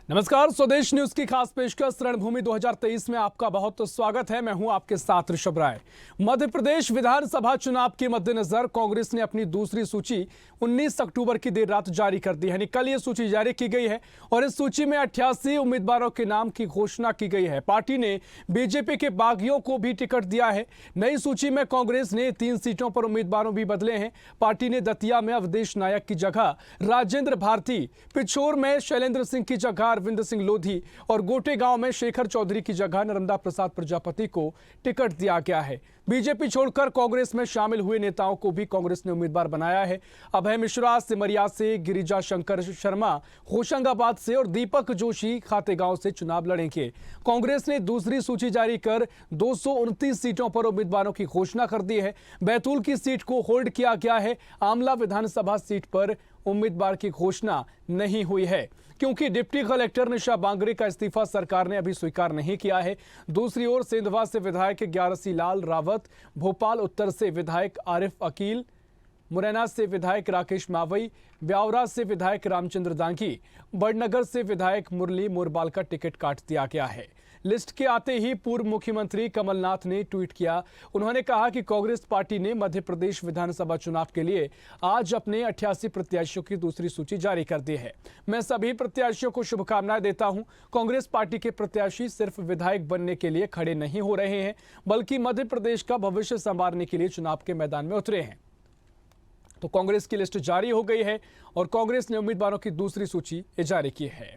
नमस्कार, स्वदेश न्यूज की खास पेशकश रणभूमि 2023 में आपका बहुत स्वागत है। मैं हूं आपके साथ ऋषभ राय। मध्य प्रदेश विधानसभा चुनाव के मद्देनजर कांग्रेस ने अपनी दूसरी सूची 19 अक्टूबर की देर रात जारी कर दी है। यानी कल ये सूची जारी की गई है और इस सूची में 88 उम्मीदवारों के नाम की घोषणा की गई है। पार्टी ने बीजेपी के बागियों को भी टिकट दिया है। नई सूची में कांग्रेस ने 3 सीटों पर उम्मीदवारों भी बदले हैं। पार्टी ने दतिया में अवधेश नायक की जगह राजेंद्र भारती, पिछोर में शैलेंद्र सिंह की जगह अरविंद सिंह लोधी और गोटे गांव में शेखर चौधरी की जगह नर्मदा प्रसाद प्रजापति को टिकट दिया गया है। बीजेपी छोड़कर कांग्रेस में शामिल हुए नेताओं को भी कांग्रेस ने उम्मीदवार बनाया है। अभय मिश्रा सिमरिया से, गिरिजा शंकर शर्मा होशंगाबाद से और दीपक जोशी खातेगांव से चुनाव लड़ेंगे। कांग्रेस ने दूसरी सूची जारी कर 229 सीटों पर उम्मीदवारों की घोषणा कर दी है। बैतूल की सीट को होल्ड किया गया है। आमला विधानसभा सीट पर उम्मीदवार की घोषणा नहीं हुई है क्योंकि डिप्टी कलेक्टर निशा बांगरे का इस्तीफा सरकार ने अभी स्वीकार नहीं किया है। दूसरी ओर सिंधवा से विधायक ग्यारसी लाल रावत, भोपाल उत्तर से विधायक आरिफ अकील, मुरैना से विधायक राकेश मावई, ब्यावरा से विधायक रामचंद्र दांगी, बड़नगर से विधायक मुरली मोरबाल का टिकट काट दिया गया है। लिस्ट के आते ही पूर्व मुख्यमंत्री कमलनाथ ने ट्वीट किया। उन्होंने कहा कि कांग्रेस पार्टी ने मध्य प्रदेश विधानसभा चुनाव के लिए आज अपने 88 प्रत्याशियों की दूसरी सूची जारी कर दी है। मैं सभी प्रत्याशियों को शुभकामनाएं देता हूं। कांग्रेस पार्टी के प्रत्याशी सिर्फ विधायक बनने के लिए खड़े नहीं हो रहे हैं, बल्कि मध्य प्रदेश का भविष्य संवारने के लिए चुनाव के मैदान में उतरे हैं। तो कांग्रेस की लिस्ट जारी हो गई है और कांग्रेस ने उम्मीदवारों की दूसरी सूची जारी की है।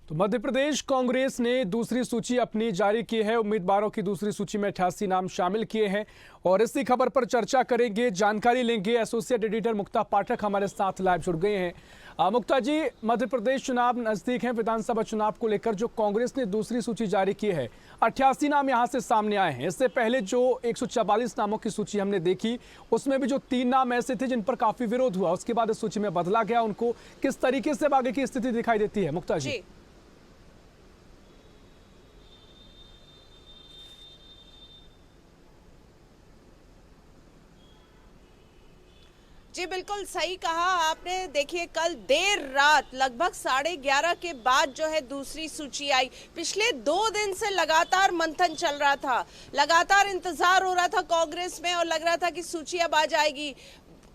तो मध्य प्रदेश कांग्रेस ने दूसरी सूची अपनी जारी की है। उम्मीदवारों की दूसरी सूची में 88 नाम शामिल किए हैं और इसी खबर पर चर्चा करेंगे, जानकारी लेंगे। एसोसिएट एडिटर मुक्ता पाठक हमारे साथ लाइव जुड़ गए हैं। मुक्ता जी, मध्य प्रदेश चुनाव नजदीक है, विधानसभा चुनाव को लेकर जो कांग्रेस ने दूसरी सूची जारी की है, 88 नाम यहां से सामने आए हैं। इससे पहले जो 144 नामों की सूची हमने देखी, उसमें भी जो 3 नाम ऐसे थे जिन पर काफी विरोध हुआ, उसके बाद इस सूची में बदला गया उनको। किस तरीके से आगे की स्थिति दिखाई देती है मुक्ता जी? जी बिल्कुल सही कहा आपने। देखिए, कल देर रात लगभग 11:30 के बाद जो है दूसरी सूची आई। पिछले 2 दिन से लगातार मंथन चल रहा था, लगातार इंतजार हो रहा था कांग्रेस में और लग रहा था कि सूची अब आ जाएगी।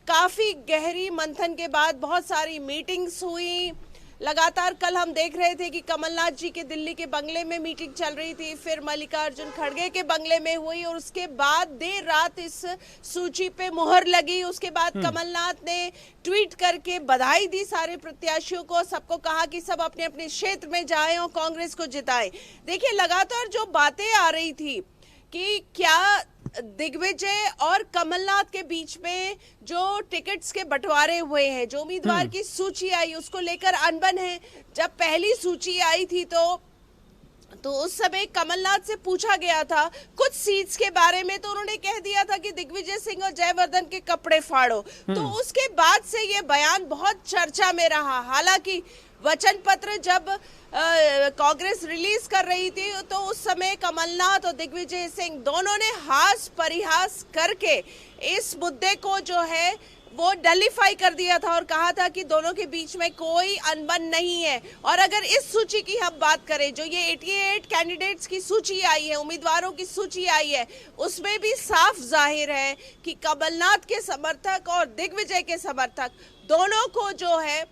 काफी गहरी मंथन के बाद बहुत सारी मीटिंग्स हुई। लगातार कल हम देख रहे थे कि कमलनाथ जी के दिल्ली के बंगले में मीटिंग चल रही थी, फिर मल्लिकार्जुन खड़गे के बंगले में हुई और उसके बाद देर रात इस सूची पे मुहर लगी। उसके बाद कमलनाथ ने ट्वीट करके बधाई दी सारे प्रत्याशियों को, सबको कहा कि सब अपने अपने क्षेत्र में जाएं और कांग्रेस को जिताएं। देखिए, लगातार जो बातें आ रही थी कि क्या दिग्विजय और कमलनाथ के बीच में जो टिकट्स के बंटवारे हुए हैं, जो उम्मीदवार की सूची आई, उसको लेकर अनबन है। जब पहली सूची आई थी तो उस समय कमलनाथ से पूछा गया था कुछ सीट्स के बारे में, तो उन्होंने कह दिया था कि दिग्विजय सिंह और जयवर्धन के कपड़े फाड़ो। तो उसके बाद से ये बयान बहुत चर्चा में रहा। हालांकि वचन पत्र जब कांग्रेस रिलीज कर रही थी तो उस समय कमलनाथ और दिग्विजय सिंह दोनों ने हास परिहास करके इस मुद्दे को जो है वो डलीफाई कर दिया था और कहा था कि दोनों के बीच में कोई अनबन नहीं है। और अगर इस सूची की हम बात करें, जो ये 88 कैंडिडेट्स की सूची आई है, उम्मीदवारों की सूची आई है, उसमें भी साफ जाहिर है कि कमलनाथ के समर्थक और दिग्विजय के समर्थक दोनों को जो है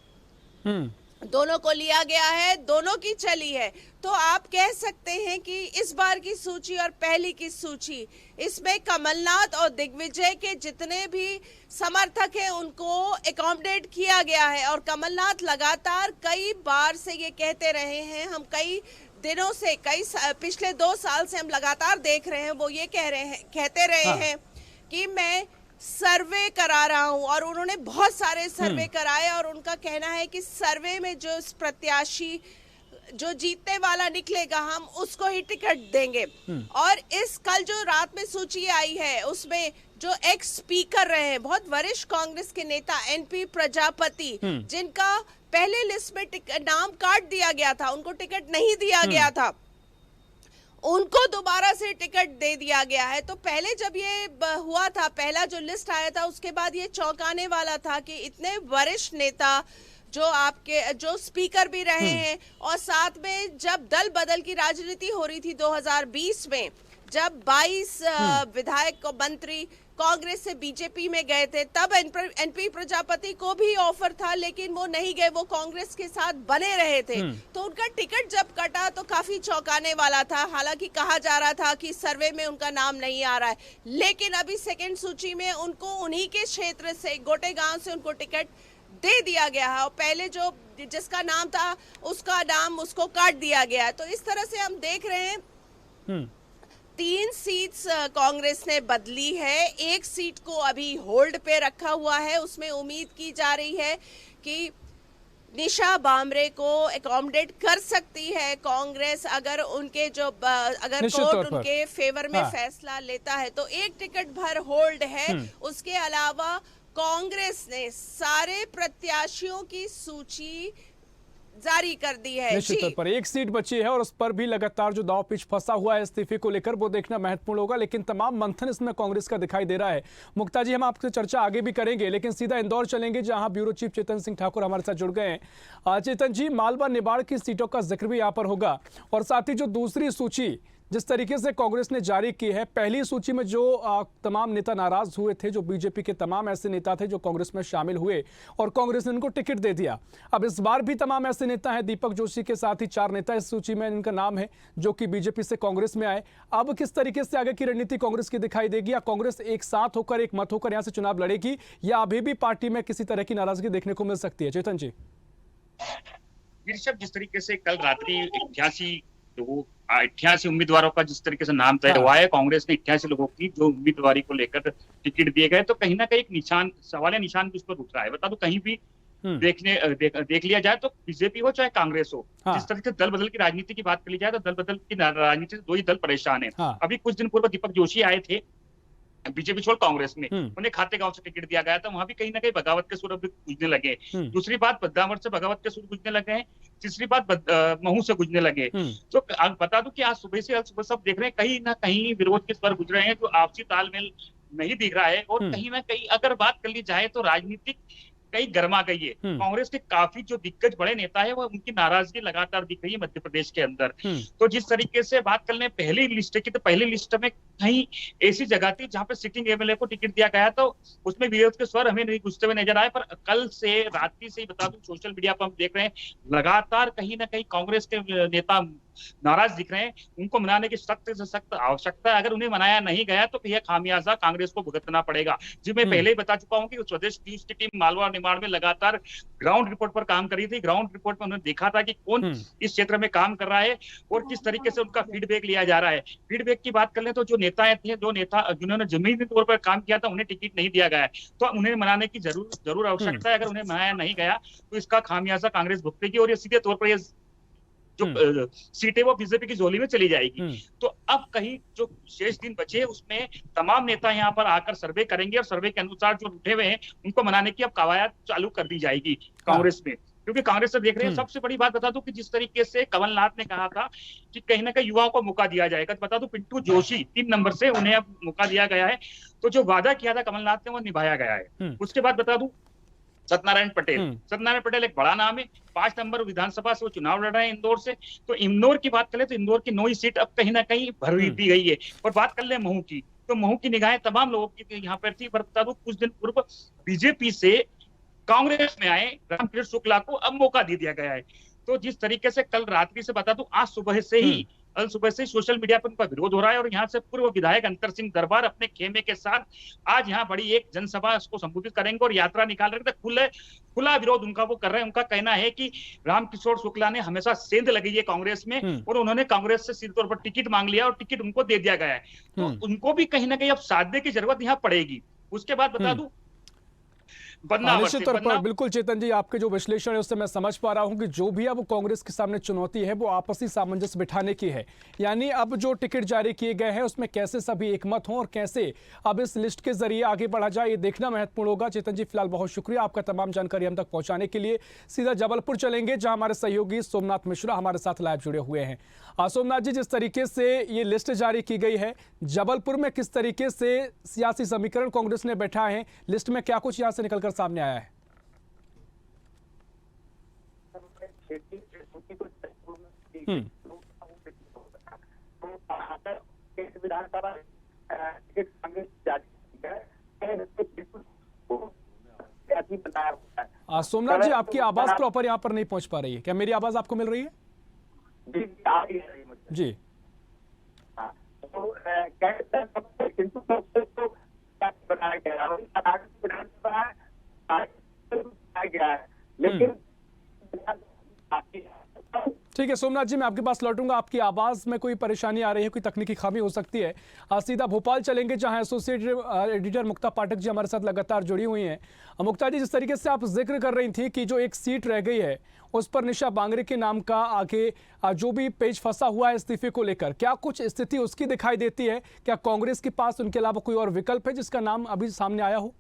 दोनों को लिया गया है, दोनों की चली है। तो आप कह सकते हैं कि इस बार की सूची और पहली की सूची, इसमें कमलनाथ और दिग्विजय के जितने भी समर्थक हैं उनको एकोमोडेट किया गया है। और कमलनाथ लगातार कई बार से ये कहते रहे हैं, हम कई दिनों से, पिछले 2 साल से हम लगातार देख रहे हैं, वो ये कहते रहे हैं कि मैं सर्वे करा रहा हूं। और उन्होंने बहुत सारे सर्वे कराए और उनका कहना है कि सर्वे में जो प्रत्याशी जो जीतने वाला निकलेगा हम उसको ही टिकट देंगे। और इस कल जो रात में सूची आई है उसमें जो एक्स स्पीकर रहे हैं, बहुत वरिष्ठ कांग्रेस के नेता एनपी प्रजापति, जिनका पहले लिस्ट में नाम काट दिया गया था, उनको टिकट नहीं दिया गया था, उनको दोबारा से टिकट दे दिया गया है। तो पहले जब ये हुआ था, पहला जो लिस्ट आया था, उसके बाद ये चौंकाने वाला था कि इतने वरिष्ठ नेता जो स्पीकर भी रहे हैं, और साथ में जब दल बदल की राजनीति हो रही थी 2020 में, जब 22 विधायक मंत्री कांग्रेस से बीजेपी में गए थे, तब एनपी प्रजापति को भी ऑफर था, लेकिन वो नहीं गए, वो कांग्रेस के साथ बने रहे थे। तो उनका टिकट जब कटा तो काफी चौंकाने वाला था। हालांकि कहा जा रहा था कि सर्वे में उनका नाम नहीं आ रहा है, लेकिन अभी सेकंड सूची में उनको उन्हीं के क्षेत्र से, गोटेगांव से उनको टिकट दे दिया गया है, और पहले जो जिसका नाम था उसका नाम उसको काट दिया गया है। तो इस तरह से हम देख रहे हैं 3 सीट्स कांग्रेस ने बदली है, 1 सीट को अभी होल्ड पे रखा हुआ है। उसमें उम्मीद की जा रही है कि निशा बामरे को एकोमोडेट कर सकती है कांग्रेस, अगर कोर्ट उनके फेवर में फैसला लेता है तो 1 टिकट भर होल्ड है। उसके अलावा कांग्रेस ने सारे प्रत्याशियों की सूची जारी कर दी है। निश्चित तौर पर 1 सीट बची है और उस पर भी लगातार जो दांव पेच फंसा हुआ है इस्तीफे को लेकर, वो देखना महत्वपूर्ण होगा। लेकिन तमाम मंथन इसमें कांग्रेस का दिखाई दे रहा है। मुक्ता जी, हम आपसे चर्चा आगे भी करेंगे, लेकिन सीधा इंदौर चलेंगे, जहां ब्यूरो चीफ चेतन सिंह ठाकुर हमारे साथ जुड़ गए हैं। चेतन जी, मालवा निमाड़ की सीटों का जिक्र भी यहाँ पर होगा, और साथ ही जो दूसरी सूची जिस तरीके से कांग्रेस ने जारी की है, पहली सूची में जो तमाम नेता नाराज हुए थे, जो बीजेपी के तमाम ऐसे नेता थे जो कांग्रेस में शामिल हुए, और कांग्रेस ने उनको टिकट दे दिया। अब इस बार भी तमाम ऐसे नेता हैं, दीपक जोशी के साथ ही 4 नेता इस सूची में इनका नाम है, जो कि बीजेपी से कांग्रेस में आए। अब किस तरीके से आगे की रणनीति कांग्रेस की दिखाई देगी? या कांग्रेस एक साथ होकर, एक मत होकर यहां से चुनाव लड़ेगी, या अभी भी पार्टी में किसी तरह की नाराजगी देखने को मिल सकती है? चेतन जी। जिस तरीके से कल रात्रि 88 उम्मीदवारों का जिस तरीके से नाम तय हुआ है, कांग्रेस ने 88 लोगों की जो उम्मीदवारी को लेकर टिकट दिए गए, तो कहीं ना कहीं एक सवाल निशान भी उस पर उठ रहा है। बता दो, कहीं भी देख लिया जाए तो बीजेपी हो चाहे कांग्रेस हो, जिस तरीके से दल बदल की राजनीति की बात कर ली जाए तो दल बदल की राजनीति से 2 ही दल परेशान है। अभी कुछ दिन पूर्व दीपक जोशी आए थे बीजेपी छोड़ कांग्रेस में, उन्हें खातेगांव से टिकट दिया गया था, वहां भी कहीं ना कहीं बगावत के सुर गूंजने लगे। दूसरी बात, बदनावर से बगावत के सुर गूंजने लगे हैं। तीसरी बात, महू से गूंजने लगे। तो बता दूं कि आज सुबह सब देख रहे हैं, कहीं ना कहीं विरोध के स्वर गुजर रहे हैं, जो आपसी तालमेल नहीं दिख रहा है। और कहीं ना कहीं अगर बात कर ली जाए तो राजनीतिक कई गर्मा गई है। कांग्रेस के काफी जो दिग्गज बड़े नेता है, वो उनकी नाराजगी लगातार दिख रही है मध्य प्रदेश के अंदर। तो जिस तरीके से बात कर लें पहली लिस्ट की, तो पहली लिस्ट में कहीं ऐसी जगह थी जहां पे सिटिंग एमएलए को टिकट दिया गया, तो उसमें विरोध के स्वर हमें नहीं गुजरते हुए नजर आए। पर कल से रात्रि से ही बता दूं, सोशल मीडिया पर हम देख रहे हैं लगातार कहीं ना कहीं कांग्रेस के नेता नाराज दिख रहे हैं। उनको मनाने की सख्त से सख्त आवश्यकता है। अगर उन्हें मनाया नहीं गया तो यह खामियाजा कांग्रेस को भुगतना पड़ेगा। जी, मैं पहले ही बता चुका हूं कि स्वदेश न्यूज की टीम मालवा और निमाड़ में लगातार ग्राउंड रिपोर्ट पर काम कर रही थी। ग्राउंड रिपोर्ट में उन्होंने देखा था कि कौन इस क्षेत्र में काम कर रहा है और किस तरीके से उनका फीडबैक लिया जा रहा है। फीडबैक की बात कर लें तो जो नेता थे, जिन्होंने जमीनी तौर पर काम किया था, उन्हें टिकट नहीं दिया गया है, तो उन्हें मनाने की जरूर आवश्यकता है। अगर उन्हें मनाया नहीं गया तो इसका खामियाजा कांग्रेस भुगतेगी और ये सीधे तौर पर जो सीटें वो बीजेपी की झोली में चली जाएगी। तो अब कहीं जो शेष दिन बचे उसमें तमाम नेता यहाँ पर आकर सर्वे करेंगे और सर्वे के अनुसार जो उठे हुए हैं उनको मनाने की अब कवायद चालू कर दी जाएगी कांग्रेस में। क्योंकि कांग्रेस से देख रहे हैं, सबसे बड़ी बात बता दूं कि जिस तरीके से कमलनाथ ने कहा था कि कहीं ना कहीं युवाओं को मौका दिया जाएगा, बता दूं पिंटू जोशी 3 नंबर से उन्हें अब मौका दिया गया है। तो जो वादा किया था कमलनाथ ने वो निभाया गया है। उसके बाद बता दूं सत्यनारायण पटेल एक बड़ा नाम है, 5 नंबर विधानसभा से वो चुनाव लड़ रहे हैं इंदौर से। तो इंदौर की बात करें तो इंदौर की 9 सीट अब कहीं ना कहीं भर दी गई है। और बात कर ले महू की, तो महू की निगाहें तमाम लोगों की यहाँ पर थी। बता दूं कुछ दिन पूर्व बीजेपी से कांग्रेस में आए रामकिशोर शुक्ला को अब मौका दे दिया गया है। तो जिस तरीके से कल रात्रि से बता दूं, आज सुबह से ही सोशल मीडिया पर उनका विरोध हो रहा है। और यहाँ से पूर्व विधायक अंतर सिंह दरबार अपने खेमे के साथ आज यहाँ बड़ी एक जनसभा को संबोधित करेंगे और यात्रा निकाल रहे थे। खुला विरोध उनका वो कर रहे हैं। उनका कहना है कि रामकिशोर शुक्ला ने हमेशा सेंध लगी है कांग्रेस में और उन्होंने कांग्रेस से सीधे तौर पर टिकट मांग लिया और टिकट उनको दे दिया गया है। तो उनको भी कहीं ना कहीं अब साधने की जरूरत यहाँ पड़ेगी। उसके बाद बता दूं निश्चित तौर पर बिल्कुल चेतन जी, आपके जो विश्लेषण है उससे मैं समझ पा रहा हूं कि जो भी अब कांग्रेस के सामने चुनौती है वो आपसी सामंजस्य बिठाने की है। यानी अब जो टिकट जारी किए गए हैं उसमें कैसे सभी एकमत हों और कैसे अब इस लिस्ट के जरिए आगे बढ़ा जाए, ये देखना महत्वपूर्ण होगा। चेतन जी, फिलहाल बहुत शुक्रिया आपका तमाम जानकारी हम तक पहुंचाने के लिए। सीधा जबलपुर चलेंगे जहां हमारे सहयोगी सोमनाथ मिश्रा हमारे साथ लाइव जुड़े हुए हैं। सोमनाथ जी, जिस तरीके से ये लिस्ट जारी की गई है, जबलपुर में किस तरीके से सियासी समीकरण कांग्रेस ने बैठा है, लिस्ट में क्या कुछ यहां से निकलकर सामने आया है? सोमनाथ जी, आपकी आवाज प्रॉपर यहाँ पर नहीं पहुंच पा रही है, क्या मेरी आवाज आपको मिल रही है? जी ठीक है सोमनाथ जी, मैं आपके पास लौटूंगा। आपकी आवाज में कोई परेशानी आ रही है, कोई तकनीकी खामी हो सकती है। सीधा भोपाल चलेंगे जहां एसोसिएट एडिटर मुक्ता पाठक जी हमारे साथ लगातार जुड़ी हुई हैं। मुक्ता जी, जिस तरीके से आप जिक्र कर रही थी कि जो एक सीट रह गई है उस पर निशा बांगरे के नाम का आगे जो भी पेज फंसा हुआ है इस्तीफे को लेकर, क्या कुछ स्थिति उसकी दिखाई देती है? क्या कांग्रेस के पास उनके अलावा कोई और विकल्प है जिसका नाम अभी सामने आया हो?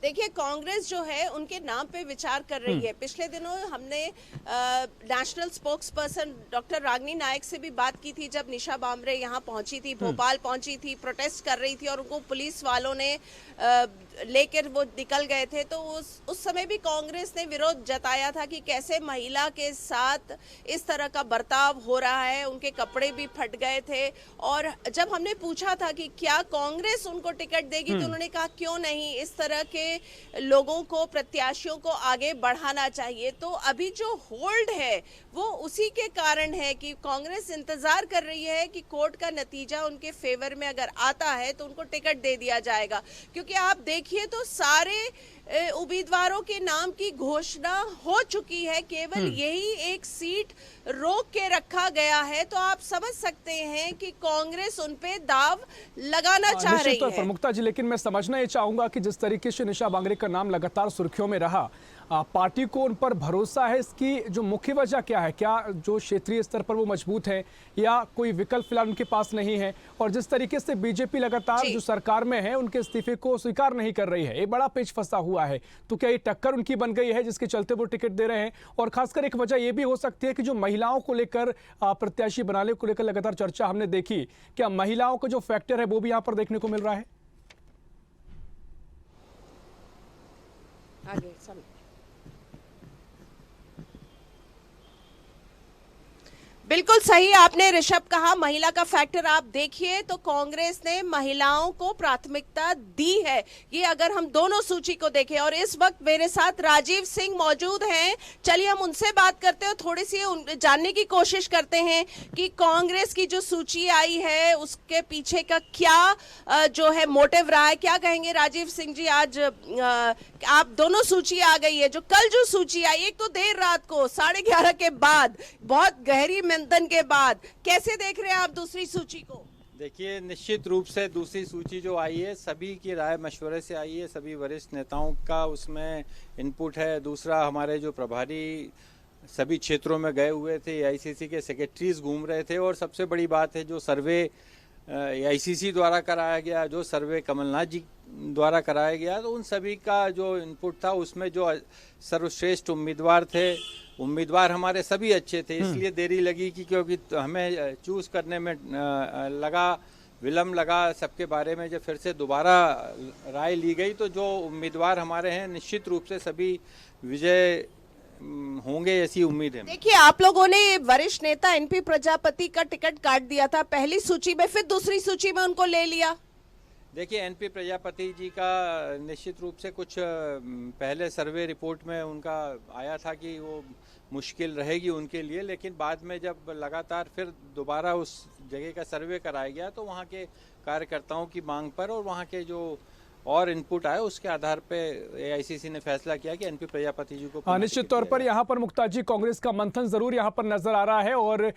देखिए, कांग्रेस जो है उनके नाम पे विचार कर रही है। पिछले दिनों हमने national spokesperson doctor Ragini Nayak से भी बात की थी जब निशा बांगरे यहाँ पहुंची थी, भोपाल पहुंची थी, प्रोटेस्ट कर रही थी और उनको पुलिस वालों ने लेकर वो निकल गए थे। तो उस समय भी कांग्रेस ने विरोध जताया था कि कैसे महिला के साथ इस तरह का बर्ताव हो रहा है, उनके कपड़े भी फट गए थे। और जब हमने पूछा था कि क्या कांग्रेस उनको टिकट देगी तो उन्होंने कहा क्यों नहीं, इस तरह के लोगों को, प्रत्याशियों को आगे बढ़ाना चाहिए। तो अभी जो होल्ड है वो उसी के कारण है कि कांग्रेस इंतजार कर रही है कि कोर्ट का नतीजा उनके फेवर में अगर आता है तो उनको टिकट दे दिया जाएगा। क्योंकि आप देखिए तो सारे उम्मीदवारों के नाम की घोषणा हो चुकी है, केवल यही एक सीट रोक के रखा गया है। तो आप समझ सकते हैं कि कांग्रेस उन पे दाव लगाना चाह रही है। मुक्ता जी, लेकिन मैं समझना ये चाहूंगा कि जिस तरीके से निशा बांगरे का नाम लगातार सुर्खियों में रहा, पार्टी को उन पर भरोसा है, इसकी जो मुख्य वजह क्या है? क्या जो क्षेत्रीय स्तर पर वो मजबूत है या कोई विकल्प फिलहाल उनके पास नहीं है? और जिस तरीके से बीजेपी लगातार जो सरकार में है उनके इस्तीफे को स्वीकार नहीं कर रही है, एक बड़ा पेच फंसा हुआ है, तो क्या ये टक्कर उनकी बन गई है जिसके चलते वो टिकट दे रहे हैं? और खासकर एक वजह ये भी हो सकती है कि जो महिलाओं को लेकर प्रत्याशी बनाने को लेकर लगातार चर्चा हमने देखी, क्या महिलाओं का जो फैक्टर है वो भी यहाँ पर देखने को मिल रहा है? आगे बिल्कुल सही आपने ऋषभ कहा, महिला का फैक्टर आप देखिए तो कांग्रेस ने महिलाओं को प्राथमिकता दी है। ये अगर हम दोनों सूची को देखें, और इस वक्त मेरे साथ राजीव सिंह मौजूद हैं, चलिए हम उनसे बात करते हैं, थोड़ी सी जानने की कोशिश करते हैं कि कांग्रेस की जो सूची आई है उसके पीछे का क्या जो है मोटिव रहा है। क्या कहेंगे राजीव सिंह जी, आज आप दोनों सूची आ गई है, जो कल जो सूची आई, एक तो देर रात को 11:30 के बाद, बहुत गहरी मंथन के बाद, कैसे देख रहे हैं आप दूसरी सूची को? देखिए, निश्चित रूप से दूसरी सूची जो आई है सभी की राय मशवरे से आई है, सभी वरिष्ठ नेताओं का उसमें इनपुट है। दूसरा, हमारे जो प्रभारी सभी क्षेत्रों में गए हुए थे, एआईसीसी के सेक्रेटरीज घूम रहे थे, और सबसे बड़ी बात है जो सर्वे एआईसीसी द्वारा कराया गया, जो सर्वे कमलनाथ जी द्वारा कराया गया, तो उन सभी का जो इनपुट था उसमें जो सर्वश्रेष्ठ उम्मीदवार थे, उम्मीदवार हमारे सभी अच्छे थे, इसलिए देरी लगी कि क्योंकि हमें चूज करने में विलम्ब लगा। सबके बारे में जब फिर से दोबारा राय ली गई तो जो उम्मीदवार हमारे हैं निश्चित रूप से सभी विजय होंगे, ऐसी उम्मीद है। देखिए, आप लोगों ने वरिष्ठ नेता एनपी प्रजापति का टिकट काट दिया था पहली सूची में, फिर दूसरी सूची में उनको ले लिया। देखिए, एनपी प्रजापति जी का निश्चित रूप से कुछ पहले सर्वे रिपोर्ट में उनका आया था कि वो मुश्किल रहेगी उनके लिए, लेकिन बाद में जब लगातार फिर दोबारा उस जगह का सर्वे कराया गया तो वहाँ के कार्यकर्ताओं की मांग पर और वहाँ के जो और इनपुट आए उसके आधार पे एआईसीसी ने फैसला किया कि एनपी प्रजापति जी को निश्चित तौर पर यहाँ पर मुक्ता जी कांग्रेस का मंथन जरूर यहाँ पर नजर आ रहा है और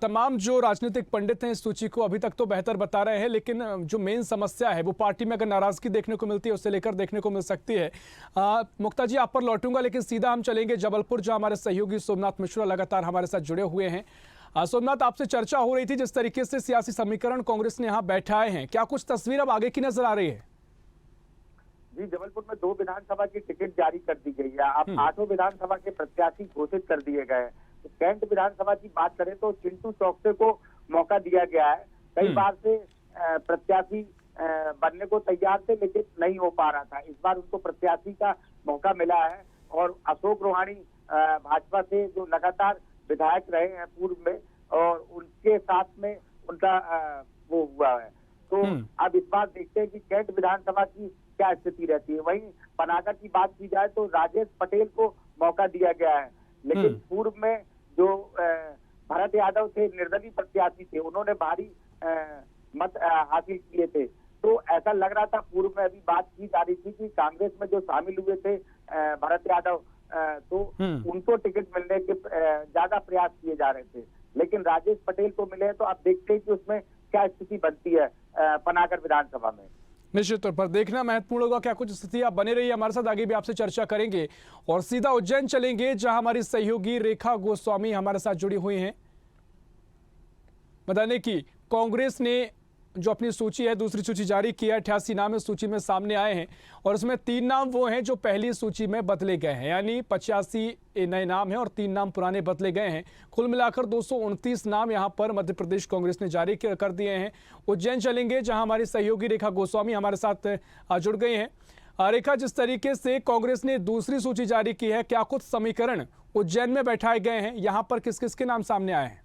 तमाम जो राजनीतिक पंडित हैं इस सूची को अभी तक तो बेहतर बता रहे हैं, लेकिन जो मेन समस्या है वो पार्टी में अगर नाराजगी देखने को मिलती है उससे लेकर देखने को मिल सकती है। मुक्ता जी आप पर लौटूंगा, लेकिन सीधा हम चलेंगे जबलपुर, जहाँ हमारे सहयोगी सोमनाथ मिश्रा लगातार हमारे साथ जुड़े हुए हैं। सोमनाथ, आपसे चर्चा हो रही थी जिस तरीके से सियासी समीकरण कांग्रेस ने यहाँ बैठाए हैं, क्या कुछ तस्वीर अब आगे की नजर आ रही है? जी, जबलपुर में 2 विधानसभा की टिकट जारी कर दी गई है। अब 8 विधानसभा के प्रत्याशी घोषित कर दिए गए हैं। तो कैंट विधानसभा की बात करें तो चिंटू चौकसे को मौका दिया गया है। कई बार से प्रत्याशी बनने को तैयार थे, लेकिन नहीं हो पा रहा था। इस बार उनको प्रत्याशी का मौका मिला है और अशोक रोहाणी भाजपा से जो लगातार विधायक रहे हैं पूर्व में, और उनके साथ में उनका वो हुआ है। तो अब इस बार देखते हैं कि कैंट विधानसभा की क्या स्थिति रहती है। वहीं पनागर की बात की जाए तो राजेश पटेल को मौका दिया गया है, लेकिन पूर्व में जो भरत यादव थे, निर्दलीय प्रत्याशी थे, उन्होंने भारी मत हासिल किए थे। तो ऐसा लग रहा था, पूर्व में अभी बात की जा रही थी कि कांग्रेस में जो शामिल हुए थे भरत यादव, तो उनको टिकट मिलने के ज्यादा प्रयास किए जा रहे थे, लेकिन राजेश पटेल को मिले। तो अब देखते हैं कि उसमें क्या स्थिति बनती है पनागर विधानसभा में। निश्चित तौर पर देखना महत्वपूर्ण होगा क्या कुछ स्थिति। आप बने रहिए हमारे साथ, आगे भी आपसे चर्चा करेंगे और सीधा उज्जैन चलेंगे, जहां हमारी सहयोगी रेखा गोस्वामी हमारे साथ जुड़ी हुई हैं। बताने की कांग्रेस ने जो अपनी सूची है, दूसरी सूची जारी की है, 88 नाम इस सूची में सामने आए हैं और उसमें 3 नाम वो हैं जो पहली सूची में बदले गए हैं, यानी 85 नए नाम हैं और 3 नाम पुराने बदले गए हैं। कुल मिलाकर 229 नाम यहां पर मध्य प्रदेश कांग्रेस ने जारी कर दिए हैं। उज्जैन चलेंगे, जहां हमारी सहयोगी रेखा गोस्वामी हमारे साथ जुड़ गई हैं। रेखा, जिस तरीके से कांग्रेस ने दूसरी सूची जारी की है, क्या कुछ समीकरण उज्जैन में बैठाए गए हैं? यहाँ पर किस किस के नाम सामने आए हैं?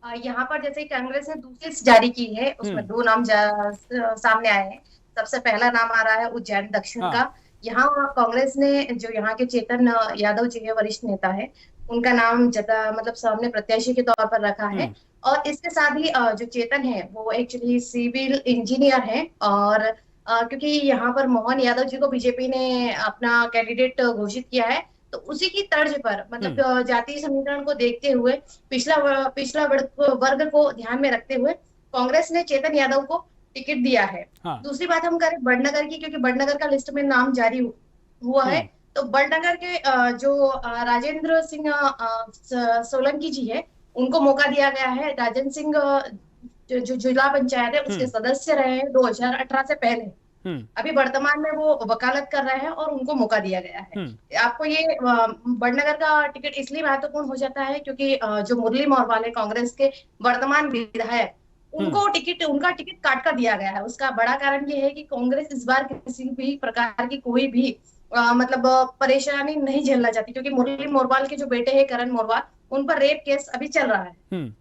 यहाँ पर जैसे कांग्रेस ने दूसरी जारी की है, उसमें 2 नाम सामने आए हैं। सबसे पहला नाम आ रहा है उज्जैन दक्षिण का। यहाँ कांग्रेस ने जो यहाँ के चेतन यादव जी है, वरिष्ठ नेता है, उनका नाम मतलब सामने प्रत्याशी के तौर पर रखा है। और इसके साथ ही जो चेतन है वो एक्चुअली सिविल इंजीनियर है, और क्योंकि यहाँ पर मोहन यादव जी को बीजेपी ने अपना कैंडिडेट घोषित किया है, तो उसी की तर्ज पर मतलब जातीय समीकरण को देखते हुए, पिछला वर्ग को ध्यान में रखते हुए कांग्रेस ने चेतन यादव को टिकट दिया है। दूसरी बात हम करें बड़नगर की, क्योंकि बड़नगर का लिस्ट में नाम जारी हुआ है, तो बड़नगर के जो राजेंद्र सिंह सोलंकी जी है, उनको मौका दिया गया है। राजेंद्र सिंह जो जिला पंचायत है उसके सदस्य रहे हैं 2018 से पहले। अभी वर्तमान में वो वकालत कर रहे हैं और उनको मौका दिया गया है। आपको ये बड़नगर का टिकट इसलिए महत्वपूर्ण हो जाता है क्योंकि जो मुरली मोरवाल है कांग्रेस के वर्तमान विधायक, उनका टिकट काट कर दिया गया है। उसका बड़ा कारण ये है कि कांग्रेस इस बार किसी भी प्रकार की कोई भी मतलब परेशानी नहीं झेलना चाहती, क्योंकि मुरली मोरवाल के जो बेटे हैं करण मोरवाल, उन पर रेप केस अभी चल रहा है।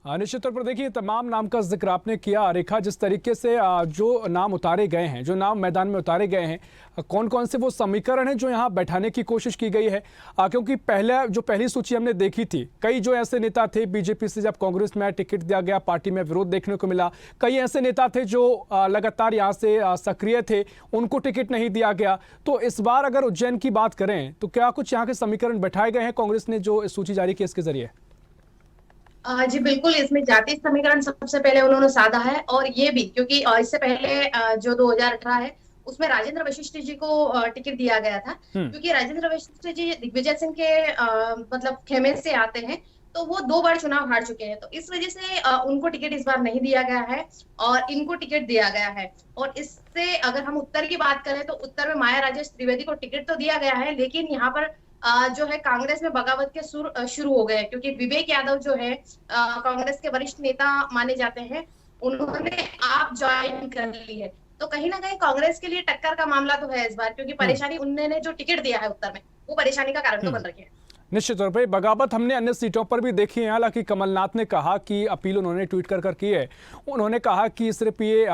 निश्चित तौर पर देखिए, तमाम नाम का जिक्र आपने किया रेखा, जिस तरीके से जो नाम उतारे गए हैं, जो नाम मैदान में उतारे गए हैं, कौन कौन से वो समीकरण हैं जो यहाँ बैठाने की कोशिश की गई है? क्योंकि पहली सूची हमने देखी थी, कई जो ऐसे नेता थे बीजेपी से जब कांग्रेस में टिकट दिया गया, पार्टी में विरोध देखने को मिला। कई ऐसे नेता थे जो लगातार यहाँ से सक्रिय थे, उनको टिकट नहीं दिया गया। तो इस बार अगर उज्जैन की बात करें तो क्या कुछ यहाँ के समीकरण बैठाए गए हैं कांग्रेस ने जो सूची जारी की इसके जरिए? जी बिल्कुल, इसमें जातीय समीकरण सबसे पहले उन्होंने साधा है, और ये भी क्योंकि इससे पहले जो 2018 है उसमें राजेंद्र वशिष्ठ जी को टिकट दिया गया था, क्योंकि राजेंद्र वशिष्ठ जी दिग्विजय सिंह के मतलब खेमे से आते हैं, तो वो 2 बार चुनाव हार चुके हैं। तो इस वजह से उनको टिकट इस बार नहीं दिया गया है और इनको टिकट दिया गया है। और इससे अगर हम उत्तर की बात करें तो उत्तर में माया राजेश त्रिवेदी को टिकट तो दिया गया है, लेकिन यहाँ पर जो है कांग्रेस में बगावत के सुर शुरू हो गए, क्योंकि विवेक यादव जो है कांग्रेस के वरिष्ठ नेता माने जाते हैं, उन्होंने आप ज्वाइन कर ली है। तो कहीं ना कहीं कांग्रेस के लिए टक्कर का मामला तो है इस बार, क्योंकि परेशानी उन्होंने जो टिकट दिया है उत्तर में, वो परेशानी का कारण तो बन रही है। निश्चित तौर पर बगावत हमने अन्य सीटों पर भी देखी है। हालांकि कमलनाथ ने कहा कि अपील उन्होंने ट्वीट कर की है, उन्होंने कहा कि सिर्फ ये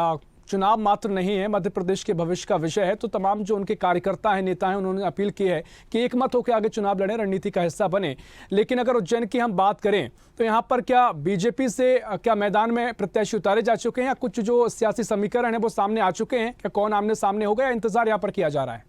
चुनाव मात्र नहीं है, मध्य प्रदेश के भविष्य का विषय है। तो तमाम जो उनके कार्यकर्ता हैं, नेता हैं, उन्होंने अपील की है कि एकमत होकर आगे चुनाव लड़ें, रणनीति का हिस्सा बने। लेकिन अगर उज्जैन की हम बात करें तो यहाँ पर क्या बीजेपी से क्या मैदान में प्रत्याशी उतारे जा चुके हैं या कुछ जो सियासी समीकरण है वो सामने आ चुके हैं? क्या कौन आमने सामने होगा या इंतजार यहाँ पर किया जा रहा है?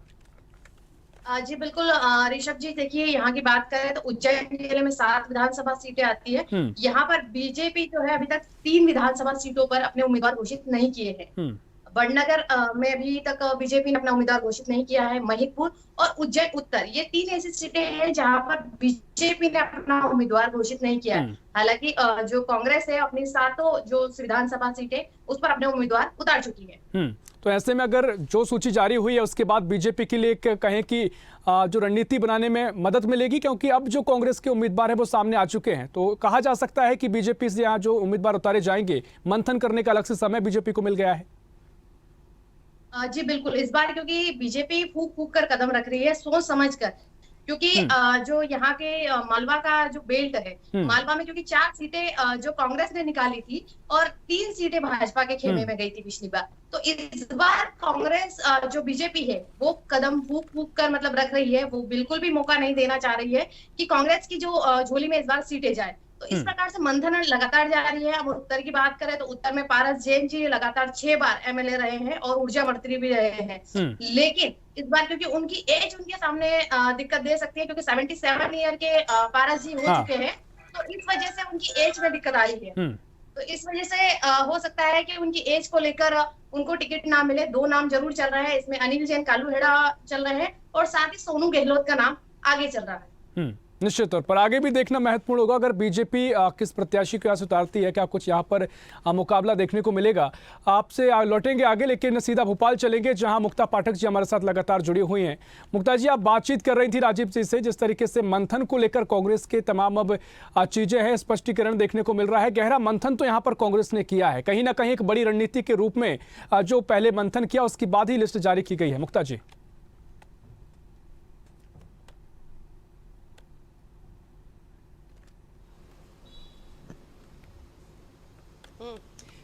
जी बिल्कुल ऋषभ जी, देखिए यहाँ की बात करें तो उज्जैन जिले में 7 विधानसभा सीटें आती है। यहाँ पर बीजेपी जो है अभी तक 3 विधानसभा सीटों पर अपने उम्मीदवार घोषित नहीं किए हैं। वडनगर में अभी तक बीजेपी ने अपना उम्मीदवार घोषित नहीं किया है। महिदपुर और उज्जैन उत्तर, ये 3 ऐसी सीटें हैं जहां पर बीजेपी ने अपना उम्मीदवार घोषित नहीं किया है। हालांकि जो कांग्रेस है अपनी 7 जो विधानसभा सीटें उस पर अपने उम्मीदवार उतार चुकी है। तो ऐसे में अगर जो सूची जारी हुई है उसके बाद बीजेपी के लिए कहें कि जो रणनीति बनाने में मदद मिलेगी, क्योंकि अब जो कांग्रेस के उम्मीदवार है वो सामने आ चुके हैं, तो कहा जा सकता है कि बीजेपी से यहाँ जो उम्मीदवार उतारे जाएंगे, मंथन करने का अलग से समय बीजेपी को मिल गया है। जी बिल्कुल, इस बार क्योंकि बीजेपी फूक फूक कर कदम रख रही है, सोच समझ कर, क्योंकि जो यहाँ के मालवा का जो बेल्ट है, मालवा में क्योंकि 4 सीटें जो कांग्रेस ने निकाली थी और 3 सीटें भाजपा के खेमे में गई थी पिछली बार। तो इस बार कांग्रेस जो बीजेपी है वो कदम फूक फूक कर मतलब रख रही है, वो बिल्कुल भी मौका नहीं देना चाह रही है कि कांग्रेस की जो झोली में इस बार सीटें जाए। तो इस प्रकार से मंथन लगातार जारी है। हम उत्तर की बात करें तो उत्तर में पारस जैन जी लगातार 6 बार एमएलए रहे हैं और ऊर्जा मंत्री भी रहे हैं। लेकिन इस बार क्योंकि उनकी एज उनके सामने दिक्कत दे सकती है, क्योंकि 77 ईयर के पारस जी हो चुके हैं, तो इस वजह से उनकी एज में दिक्कत आ रही है। तो इस वजह से हो सकता है कि उनकी एज को लेकर उनको टिकट ना मिले। 2 नाम जरूर चल रहे हैं, इसमें अनिल जैन कालू हेड़ा चल रहे हैं और साथ ही सोनू गहलोत का नाम आगे चल रहा है। निश्चित तौर पर आगे भी देखना महत्वपूर्ण होगा। अगर बीजेपी किस प्रत्याशी को यहाँ से उतारती है, क्या कुछ यहाँ पर मुकाबला देखने को मिलेगा। आपसे लौटेंगे आगे, लेकिन सीधा भोपाल चलेंगे जहां मुक्ता पाठक जी हमारे साथ लगातार जुड़ी हुई हैं। मुक्ता जी, आप बातचीत कर रही थी राजीव जी से, जिस तरीके से मंथन को लेकर कांग्रेस के तमाम अब चीजें हैं, स्पष्टीकरण देखने को मिल रहा है। गहरा मंथन तो यहाँ पर कांग्रेस ने किया है, कहीं ना कहीं एक बड़ी रणनीति के रूप में जो पहले मंथन किया उसके बाद ही लिस्ट जारी की गई है। मुक्ता जी।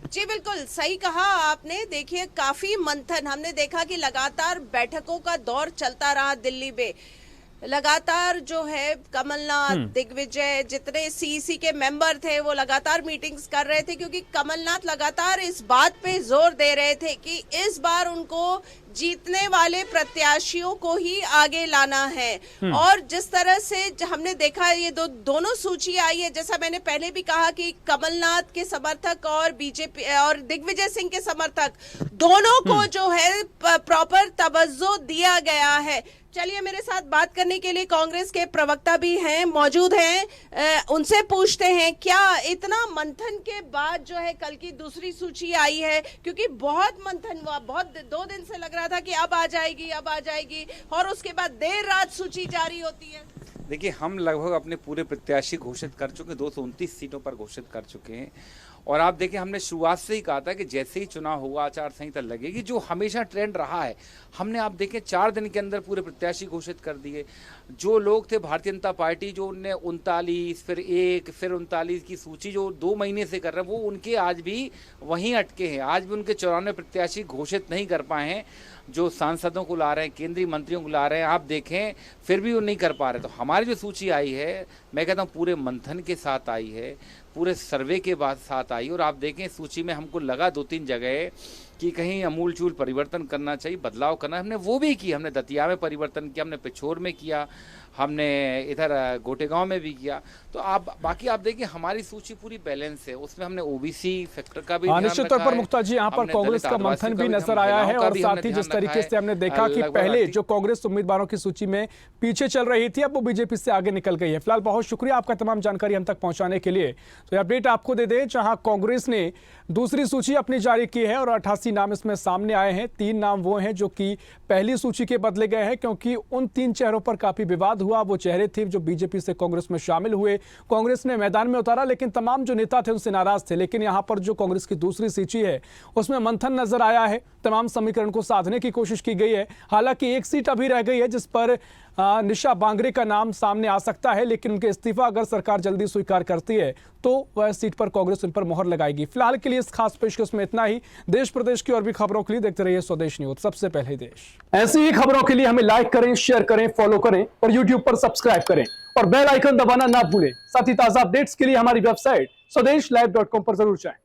जी बिल्कुल सही कहा आपने। देखिए काफी मंथन हमने देखा कि लगातार बैठकों का दौर चलता रहा दिल्ली में। लगातार जो है कमलनाथ, दिग्विजय, जितने सीईसी के मेंबर थे वो लगातार मीटिंग्स कर रहे थे, क्योंकि कमलनाथ लगातार इस बात पे जोर दे रहे थे कि इस बार उनको जीतने वाले प्रत्याशियों को ही आगे लाना है। और जिस तरह से हमने देखा ये दोनों सूची आई है, जैसा मैंने पहले भी कहा कि कमलनाथ के समर्थक और बीजेपी और दिग्विजय सिंह के समर्थक दोनों को जो है प्रॉपर तवज्जो दिया गया है। चलिए मेरे साथ बात करने के लिए कांग्रेस के प्रवक्ता भी हैं, मौजूद हैं, उनसे पूछते हैं क्या इतना मंथन के बाद जो है कल की दूसरी सूची आई है, क्योंकि बहुत मंथन हुआ, बहुत 2 दिन से लग रहा था कि अब आ जाएगी और उसके बाद देर रात सूची जारी होती है। देखिए, हम लगभग अपने पूरे प्रत्याशी घोषित कर चुके, 229 सीटों पर घोषित कर चुके हैं। और आप देखिए, हमने शुरुआत से ही कहा था कि जैसे ही चुनाव होगा आचार संहिता लगेगी, जो हमेशा ट्रेंड रहा है, हमने आप देखें 4 दिन के अंदर पूरे प्रत्याशी घोषित कर दिए। जो लोग थे भारतीय जनता पार्टी, जो उनने 39 फिर 1 फिर 39 की सूची जो 2 महीने से कर रहे हैं, वो उनके आज भी वहीं अटके हैं। आज भी उनके 94 प्रत्याशी घोषित नहीं कर पाए हैं। जो सांसदों को ला रहे हैं, केंद्रीय मंत्रियों को ला रहे हैं, आप देखें फिर भी वो नहीं कर पा रहे। तो हमारी जो सूची आई है, मैं कहता हूँ पूरे मंथन के साथ आई है, पूरे सर्वे के बाद साथ आई। और आप देखें सूची में हमको लगा 2-3 जगह कि कहीं अमूलचूल परिवर्तन करना चाहिए, बदलाव करना, हमने वो भी किया। हमने दतिया में परिवर्तन किया, हमने पिछोर में किया, हमने इधर गोटेगांव में भी किया। तो आप बाकी आप देखिए हमारी सूची पूरी बैलेंस है, उसमें हमने ओबीसी फैक्टर का भी निश्चित तौर पर मुक्ता जी यहाँ पर कांग्रेस का मंथन भी नजर आया है। और साथ ही जिस तरीके से हमने देखा कि पहले जो कांग्रेस उम्मीदवारों की सूची में पीछे चल रही थी, अब वो बीजेपी से आगे निकल गई है। फिलहाल बहुत शुक्रिया आपका तमाम जानकारी हम तक पहुंचाने के लिए। तो अपडेट आपको दे दें, जहां कांग्रेस ने दूसरी सूची अपनी जारी की है और 88 नाम इसमें सामने आए हैं। 3 नाम वो हैं जो कि पहली सूची के बदले गए हैं, क्योंकि उन 3 चेहरों पर काफी विवाद हुआ। वो चेहरे थे जो बीजेपी से कांग्रेस में शामिल हुए, कांग्रेस ने मैदान में उतारा, लेकिन तमाम जो नेता थे उनसे नाराज थे। लेकिन यहां पर जो कांग्रेस की दूसरी सूची है उसमें मंथन नजर आया है, तमाम समीकरण को साधने की कोशिश की गई है। हालांकि एक सीट अभी रह गई है जिस पर निशा बांगरे का नाम सामने आ सकता है, लेकिन उनके इस्तीफा अगर सरकार जल्दी स्वीकार करती है तो वह सीट पर कांग्रेस उन पर मोहर लगाएगी। फिलहाल के लिए इस खास पेशकश में इतना ही। देश प्रदेश की और भी खबरों के लिए देखते रहिए स्वदेश न्यूज, सबसे पहले देश। ऐसी ही खबरों के लिए हमें लाइक करें, शेयर करें, फॉलो करें और यूट्यूब पर सब्सक्राइब करें और बेल आइकन दबाना ना भूलें। साथ ही ताजा अपडेट्स के लिए हमारी वेबसाइट स्वदेशलाइव.com पर जरूर जाएं।